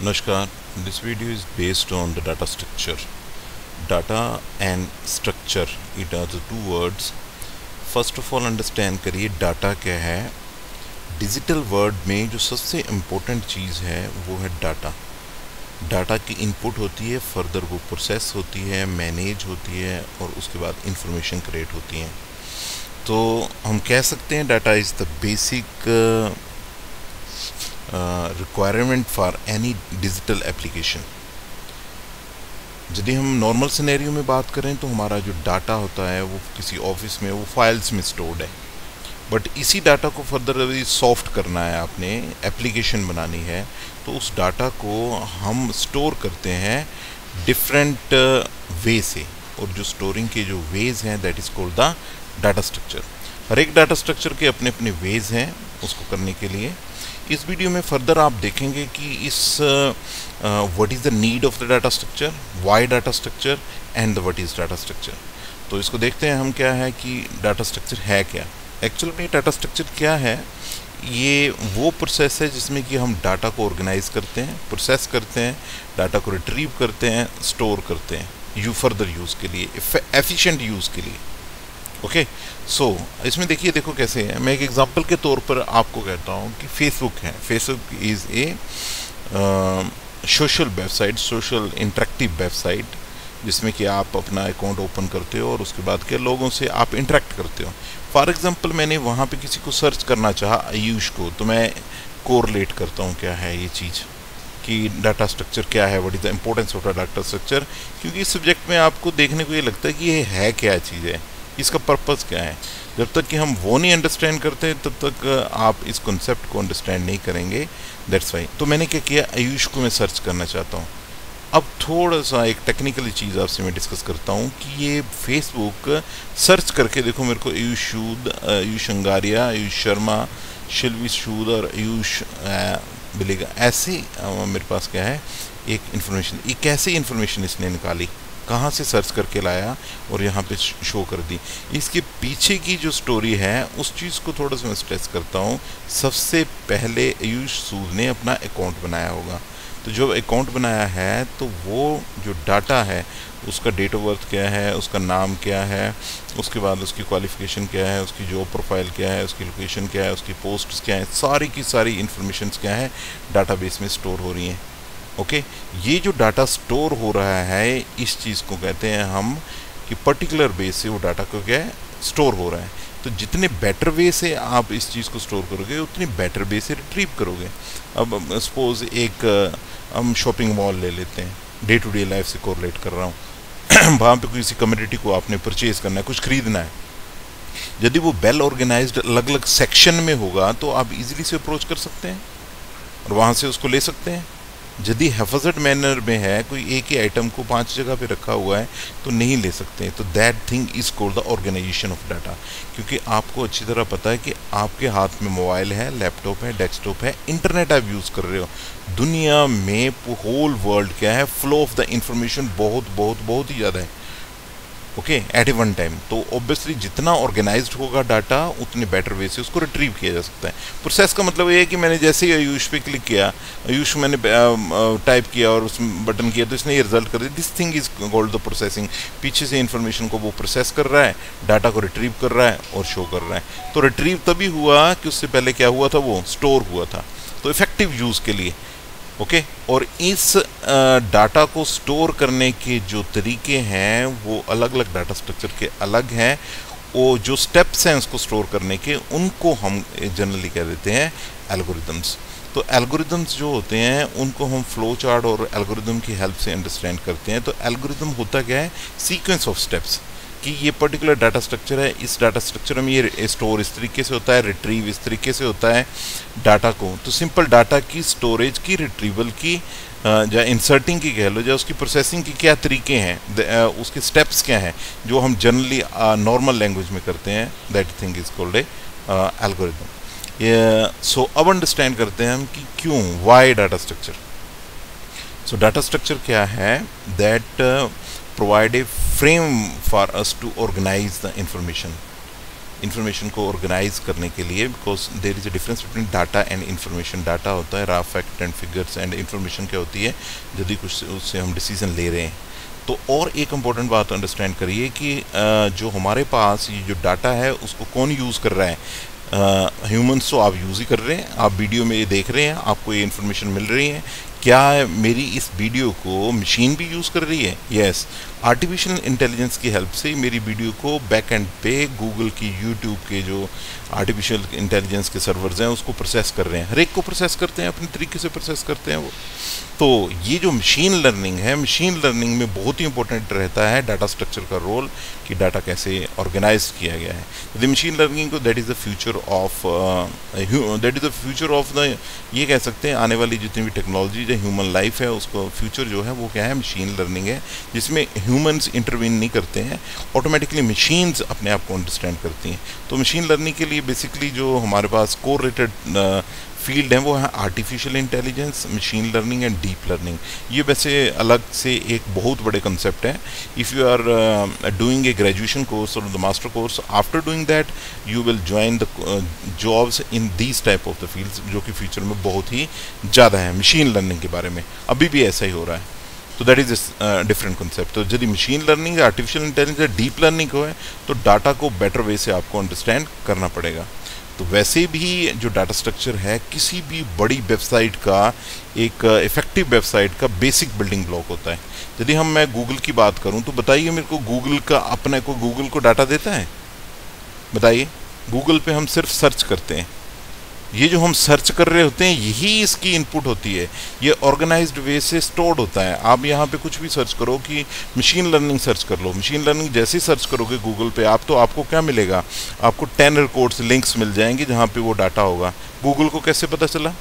Namaskar, this video is based on the data structure. Data and structure, it are the two words. First of all understand करिए data क्या है. Digital world में जो सबसे important चीज़ है वो है डाटा. डाटा की इनपुट होती है, फर्दर वो प्रोसेस होती है, मैनेज होती है और उसके बाद इंफॉर्मेशन क्रिएट होती है. तो हम कह सकते हैं data is the basic requirement for any digital application. यदि हम नॉर्मल सिनेरियो में बात करें तो हमारा जो डाटा होता है वो किसी ऑफिस में वो फाइल्स में स्टोर्ड है. बट इसी डाटा को फर्दर अभी सॉफ्ट करना है, आपने एप्लीकेशन बनानी है, तो उस डाटा को हम स्टोर करते हैं डिफरेंट वे से. और जो स्टोरिंग के जो वेज हैं that is called the data structure. हर एक डाटा स्ट्रक्चर के अपने अपने वेज हैं उसको करने के लिए. इस वीडियो में फर्दर आप देखेंगे कि इस what is the need of the data structure, why data structure and what is data structure. तो इसको देखते हैं हम क्या है कि डाटा स्ट्रक्चर है क्या. एक्चुअल में डाटा स्ट्रक्चर क्या है, ये वो प्रोसेस है जिसमें कि हम डाटा को ऑर्गेनाइज करते हैं, प्रोसेस करते हैं, डाटा को रिट्रीव करते हैं, स्टोर करते हैं फर्दर यूज़ के लिए, एफिशिएंट यूज़ के लिए. ओके सो इसमें देखो कैसे है. मैं एक एग्जांपल के तौर पर आपको कहता हूँ कि फेसबुक है. Facebook is a social website, social interactive website, जिसमें कि आप अपना अकाउंट ओपन करते हो और उसके बाद के लोगों से आप इंटरेक्ट करते हो. फॉर एग्जांपल मैंने वहाँ पे किसी को सर्च करना चाहा, आयुष को, तो मैं कोरिलेट करता हूँ क्या है ये चीज़ कि डाटा स्ट्रक्चर क्या है, what is the importance of the data structure. क्योंकि इस सब्जेक्ट में आपको देखने को ये लगता है कि ये है क्या चीज़ है, इसका पर्पस क्या है. जब तक कि हम वो नहीं अंडरस्टैंड करते तब तक आप इस कॉन्सेप्ट को अंडरस्टैंड नहीं करेंगे. That's why. तो मैंने क्या किया, आयुष को मैं सर्च करना चाहता हूँ. अब थोड़ा सा एक टेक्निकली चीज़ आपसे मैं डिस्कस करता हूँ कि ये फेसबुक सर्च करके देखो मेरे को आयुष सूद, आयुष अंगारिया, आयुष शर्मा, शिल्वी सूद और आयुष मिलेगा. ऐसे मेरे पास क्या है एक इन्फॉर्मेशन. ये कैसे इन्फॉर्मेशन इसने निकाली, कहाँ से सर्च करके लाया और यहाँ पे शो कर दी. इसके पीछे की जो स्टोरी है उस चीज़ को थोड़ा सा मैं स्ट्रेस करता हूँ. सबसे पहले आयुष सूद ने अपना अकाउंट बनाया होगा. तो जो अकाउंट बनाया है तो वो जो डाटा है उसका डेट ऑफ बर्थ क्या है, उसका नाम क्या है, उसके बाद उसकी क्वालिफिकेशन क्या है, उसकी जॉब प्रोफाइल क्या है, उसकी लोकेशन क्या है, उसकी पोस्ट्स क्या है, सारी की सारी इन्फॉर्मेशंस क्या है डाटाबेस में स्टोर हो रही हैं. ओके ये जो डाटा स्टोर हो रहा है इस चीज़ को कहते हैं हम कि पर्टिकुलर बेस से वो डाटा को क्या है स्टोर हो रहा है. तो जितने बेटर वे से आप इस चीज़ को स्टोर करोगे उतनी बेटर वे से रिट्रीव करोगे. अब सपोज एक हम शॉपिंग मॉल ले लेते हैं, डे टू डे लाइफ से कोरिलेट कर रहा हूँ. वहाँ पे किसी कम्योडिटी को आपने परचेज़ करना है, कुछ खरीदना है. यदि वो वेल ऑर्गेनाइज्ड अलग अलग सेक्शन में होगा तो आप इजीली से अप्रोच कर सकते हैं और वहाँ से उसको ले सकते हैं. यदि हेफाजत मैनर में है, कोई एक ही आइटम को 5 जगह पे रखा हुआ है तो नहीं ले सकते. तो that thing is called the organisation of data. क्योंकि आपको अच्छी तरह पता है कि आपके हाथ में मोबाइल है, लैपटॉप है, डेस्कटॉप है, इंटरनेट आप यूज़ कर रहे हो. दुनिया में होल वर्ल्ड क्या है, फ्लो ऑफ द इंफॉर्मेशन बहुत बहुत बहुत ही ज़्यादा है. ओके एट ए वन टाइम. तो ऑब्वियसली जितना ऑर्गेनाइज्ड होगा डाटा उतने बेटर वे से उसको रिट्रीव किया जा सकता है. प्रोसेस का मतलब ये है कि मैंने जैसे ही आयुष पे क्लिक किया, आयुष मैंने टाइप किया और उस बटन किया तो इसने ये रिजल्ट कर दिया. This thing is called the processing. पीछे से इन्फॉर्मेशन को वो प्रोसेस कर रहा है, डाटा को रिट्रीव कर रहा है और शो कर रहा है. तो रिट्रीव तभी हुआ कि उससे पहले क्या हुआ था, वो स्टोर हुआ था. तो इफेक्टिव यूज़ के लिए. ओके और इस डाटा को स्टोर करने के जो तरीके हैं वो अलग अलग डाटा स्ट्रक्चर के अलग हैं. वो जो स्टेप्स हैं उसको स्टोर करने के, उनको हम जनरली कह देते हैं एल्गोरिदम्स. तो एल्गोरिदम्स जो होते हैं उनको हम फ्लो चार्ट और एल्गोरिदम की हेल्प से अंडरस्टैंड करते हैं. तो एल्गोरिदम होता क्या है, सीक्वेंस ऑफ स्टेप्स कि ये पर्टिकुलर डाटा स्ट्रक्चर है, इस डाटा स्ट्रक्चर में ये स्टोर इस तरीके से होता है, रिट्रीव इस तरीके से होता है डाटा को. तो सिंपल डाटा की स्टोरेज की, रिट्रीवल की, या इंसर्टिंग की कह लो, या उसकी प्रोसेसिंग की क्या तरीके हैं, उसके स्टेप्स क्या हैं जो हम जनरली नॉर्मल लैंग्वेज में करते हैं. That thing is called a algorithm. So अब अंडरस्टैंड करते हैं हम कि क्यों, why data structure. So data structure क्या है, that provide a frame for us to organize the information. Information को ऑर्गेनाइज करने के लिए, because there is a difference between data and information. Data होता है raw fact and figures, and information क्या होती है यदि कुछ उससे हम डिसीजन ले रहे हैं। तो और एक इम्पॉर्टेंट बात अंडरस्टैंड करिए कि जो हमारे पास ये जो डाटा है उसको कौन यूज़ कर रहा है। ह्यूमंस तो आप यूज़ ही कर रहे हैं, आप वीडियो में ये देख रहे हैं, आपको ये इन्फॉर्मेशन मिल रही है। क्या मेरी इस वीडियो को मशीन भी यूज़ कर रही है? यस, आर्टिफिशियल इंटेलिजेंस की हेल्प से मेरी वीडियो को बैक एंड पे गूगल की, यूट्यूब के जो आर्टिफिशियल इंटेलिजेंस के सर्वर्स हैं उसको प्रोसेस कर रहे हैं। हर एक को प्रोसेस करते हैं, अपने तरीके से प्रोसेस करते हैं वो। तो ये जो मशीन लर्निंग है, मशीन लर्निंग में बहुत ही इंपॉर्टेंट रहता है डाटा स्ट्रक्चर का रोल, कि डाटा कैसे ऑर्गेनाइज किया गया है। द मशीन लर्निंग को that is the future of the, ये कह सकते हैं आने वाली जितनी भी टेक्नोलॉजी जो ह्यूमन लाइफ है उसको फ्यूचर जो है वो क्या है, मशीन लर्निंग है, जिसमें ह्यूमंस इंटरवीन नहीं करते हैं, ऑटोमेटिकली मशीन्स अपने आप को अंडरस्टैंड करती हैं। तो मशीन लर्निंग के लिए बेसिकली जो हमारे पास कोरिलेटेड फील्ड है वो है artificial intelligence, machine learning and deep learning. ये वैसे अलग से एक बहुत बड़े कंसेप्ट है। If you are doing a graduation course और the master course, after doing that you will join the jobs in these type of the fields, जो कि फ्यूचर में बहुत ही ज़्यादा है। मशीन लर्निंग के बारे में अभी भी ऐसा ही हो रहा है। तो दैट इज़ डिफरेंट कंसेप्ट। तो यदि machine learning, artificial intelligence, deep learning को है तो डाटा को बेटर वे से आपको अंडरस्टैंड करना पड़ेगा। तो वैसे भी जो डाटा स्ट्रक्चर है किसी भी बड़ी वेबसाइट का, एक इफेक्टिव वेबसाइट का बेसिक बिल्डिंग ब्लॉक होता है। यदि मैं गूगल की बात करूं तो बताइए मेरे को, गूगल का अपने को गूगल को डाटा देता है? बताइए। गूगल पे हम सिर्फ सर्च करते हैं, ये जो हम सर्च कर रहे होते हैं यही इसकी इनपुट होती है, ये ऑर्गेनाइज्ड वे से स्टोर्ड होता है। आप यहाँ पे कुछ भी सर्च करो कि मशीन लर्निंग सर्च कर लो, मशीन लर्निंग जैसे ही सर्च करोगे गूगल पे आप, तो आपको क्या मिलेगा? आपको 10 रिकॉर्ड्स, लिंक्स मिल जाएंगे जहाँ पे वो डाटा होगा। गूगल को कैसे पता चला?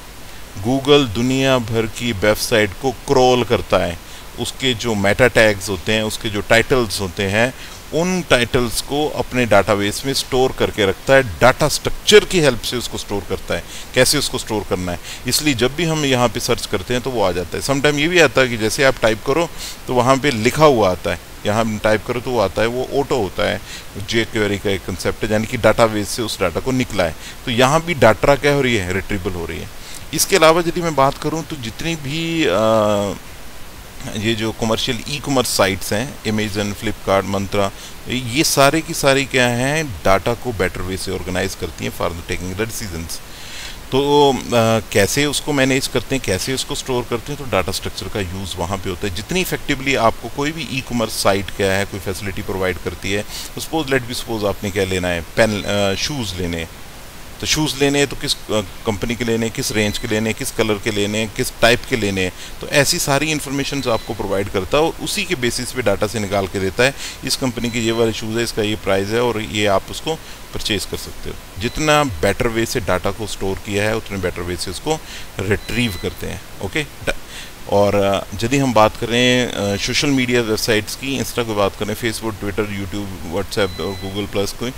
गूगल दुनिया भर की वेबसाइट को क्रॉल करता है, उसके जो मेटा टैग्स होते हैं, उसके जो टाइटल्स होते हैं, उन टाइटल्स को अपने डाटाबेस में स्टोर करके रखता है, डाटा स्ट्रक्चर की हेल्प से उसको स्टोर करता है। कैसे उसको स्टोर करना है, इसलिए जब भी हम यहाँ पे सर्च करते हैं तो वो आ जाता है। समटाइम ये भी आता है कि जैसे आप टाइप करो तो वहाँ पे लिखा हुआ आता है, यहाँ टाइप करो तो वो आता है, वो ऑटो होता है। जे क्वेरी का एक कंसेप्ट है, यानी कि डाटाबेस से उस डाटा को निकला है। तो यहाँ भी डाटा क्या हो रही है, रिट्रीवल हो रही है। इसके अलावा यदि मैं बात करूँ तो जितनी भी ये जो कमर्शियल ई कॉमर्स साइट्स हैं, अमेजन, फ्लिपकार्ट, मंत्रा, ये सारे की सारी क्या हैं, डाटा को बेटर वे से ऑर्गेनाइज करती हैं for the taking the decisions. तो कैसे उसको मैनेज करते हैं, कैसे उसको स्टोर करते हैं, तो डाटा स्ट्रक्चर का यूज़ वहाँ पे होता है। जितनी इफेक्टिवली आपको कोई भी ई कॉमर्स साइट क्या है, कोई फैसिलिटी प्रोवाइड करती है, सपोज आपने क्या लेना है, पेन, शूज़ लेने हैं, तो शूज़ लेने हैं तो किस कंपनी के लेने हैं, किस रेंज के लेने हैं, किस कलर के लेने हैं, किस टाइप के लेने हैं, तो ऐसी सारी इन्फॉर्मेशन आपको प्रोवाइड करता है और उसी के बेसिस पे डाटा से निकाल के देता है, इस कंपनी के ये वाले शूज़ है, इसका ये प्राइस है और ये आप उसको परचेज कर सकते हो। जितना बेटर वे से डाटा को स्टोर किया है उतने बेटर वे से उसको रिट्रीव करते हैं। ओके। और यदि हम बात करें सोशल मीडिया वेबसाइट्स की, इंस्टा की बात करें, फेसबुक, ट्विटर, यूट्यूब, व्हाट्सएप और गूगल प्लस को,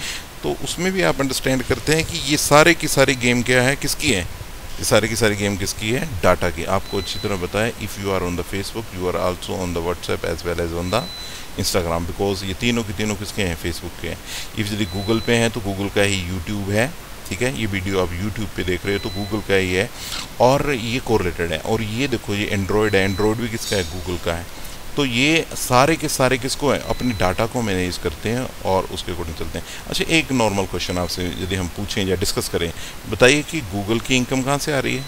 तो उसमें भी आप अंडरस्टैंड करते हैं कि ये सारे की सारी गेम क्या है, किसकी है? ये सारी की सारी गेम किसकी है? डाटा की। आपको अच्छी तरह बताएं, if you are on the Facebook, you are also on the WhatsApp as well as on the Instagram, because ये तीनों के तीनों किसके हैं? फेसबुक के हैं। इफ़ यदि गूगल पे हैं तो गूगल का ही यूट्यूब है, ठीक है, ये वीडियो आप यूट्यूब पे देख रहे हो तो गूगल का ही है, और ये कोरिलेटेड है। और ये देखो, ये एंड्रॉयड है, एंड्रॉयड भी किसका है? गूगल का है। तो ये सारे के सारे किसको है? अपनी डाटा को मैनेज करते हैं और उसके अकॉर्डिंग चलते हैं। अच्छा, एक नॉर्मल क्वेश्चन आपसे यदि हम पूछें या डिस्कस करें, बताइए कि गूगल की इनकम कहाँ से आ रही है?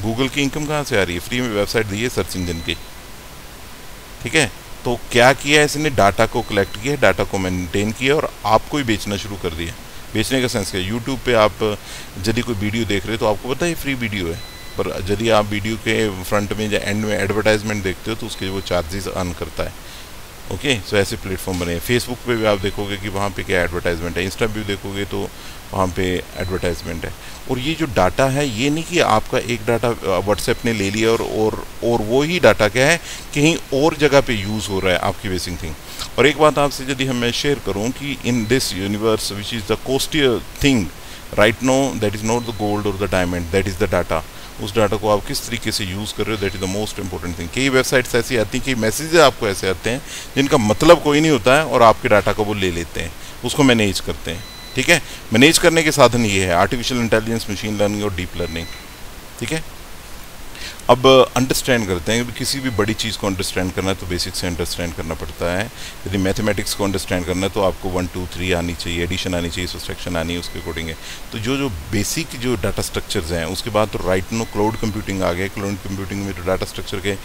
गूगल की इनकम कहाँ से आ रही है? फ्री में वेबसाइट दी है सर्च इंजन की, ठीक है। तो क्या किया है इसने? डाटा को कलेक्ट किया, डाटा को मेंटेन किया और आपको ही बेचना शुरू कर दिया। बेचने का सेंस क्या? यूट्यूब पे आप यदि कोई वीडियो देख रहे हो तो आपको पता है फ्री वीडियो है, पर यदि आप वीडियो के फ्रंट में या एंड में एडवर्टाइजमेंट देखते हो तो उसके वो चार्जेस अर्न करता है। ओके। सो ऐसे प्लेटफॉर्म बने हैं। फेसबुक पे भी आप देखोगे कि वहाँ पे क्या एडवर्टाइजमेंट है, इंस्टा भी देखोगे तो वहाँ पे एडवर्टाइजमेंट है। और ये जो डाटा है, ये नहीं कि आपका एक डाटा व्हाट्सएप ने ले लिया और वो ही डाटा क्या है, कहीं और जगह पे यूज़ हो रहा है, आपकी बेसिक थिंग। और एक बात आपसे यदि मैं शेयर करूँ कि in this universe which is the costlier thing right no, that is not the gold और the diamond, that is the data. उस डाटा को आप किस तरीके से यूज़ कर रहे हो, that is the most important thing. कई वेबसाइट्स ऐसी आती हैं, कई मैसेजेस आपको ऐसे आते हैं जिनका मतलब कोई नहीं होता है और आपके डाटा को वो ले लेते हैं। उसको मैनेज करते हैं। ठीक है, मैनेज करने के साधन ये है आर्टिफिशियल इंटेलिजेंस, मशीन लर्निंग और डीप लर्निंग। ठीक है, अब अंडरस्टैंड करते हैं कि किसी भी बड़ी चीज़ को अंडरस्टैंड करना है तो बेसिक से अंडरस्टैंड करना पड़ता है। यदि मैथमेटिक्स को अंडरस्टैंड करना है तो आपको 1 2 3 आनी चाहिए, एडिशन आनी चाहिए, सब्सट्रैक्शन आनी है, उसके अकॉर्डिंग है। तो जो बेसिक जो डाटा स्ट्रक्चर्स हैं, उसके बाद तो राइट नो क्लाउड कंप्यूटिंग आ गया। क्लाउड कंप्यूटिंग में तो डाटा स्ट्रक्चर के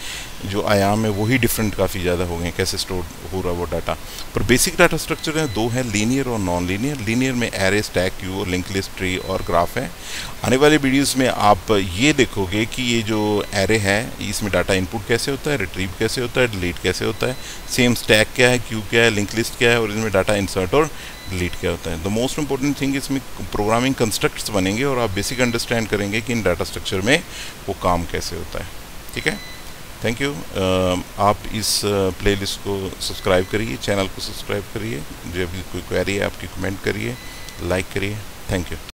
जो आयाम है वही डिफरेंट काफ़ी ज़्यादा हो गए, कैसे स्टोर हो रहा वो डाटा। पर बेसिक डाटा स्ट्रक्चर है दो है, लीनियर और नॉन लीनियर। लीनियर में एरे, स्टैक, क्यू और लिंक लिस्ट, ट्री और ग्राफ है। आने वाले वीडियोस में आप ये देखोगे कि ये जो एरे है इसमें डाटा इनपुट कैसे होता है, रिट्रीव कैसे होता है, डिलीट कैसे होता है। सेम स्टैक क्या है, क्यू क्या है, लिंक लिस्ट क्या है और इसमें डाटा इंसर्ट और डिलीट क्या होता है। द मोस्ट इंपॉर्टेंट थिंग इसमें प्रोग्रामिंग कंस्ट्रक्ट्स बनेंगे और आप बेसिक अंडरस्टैंड करेंगे कि इन डाटा स्ट्रक्चर में वो काम कैसे होता है। ठीक है, थैंक यू। आप इस प्लेलिस्ट को सब्सक्राइब करिए, चैनल को सब्सक्राइब करिए। जब भी कोई क्वेरी है आपकी कमेंट करिए, लाइक करिए। Thank you.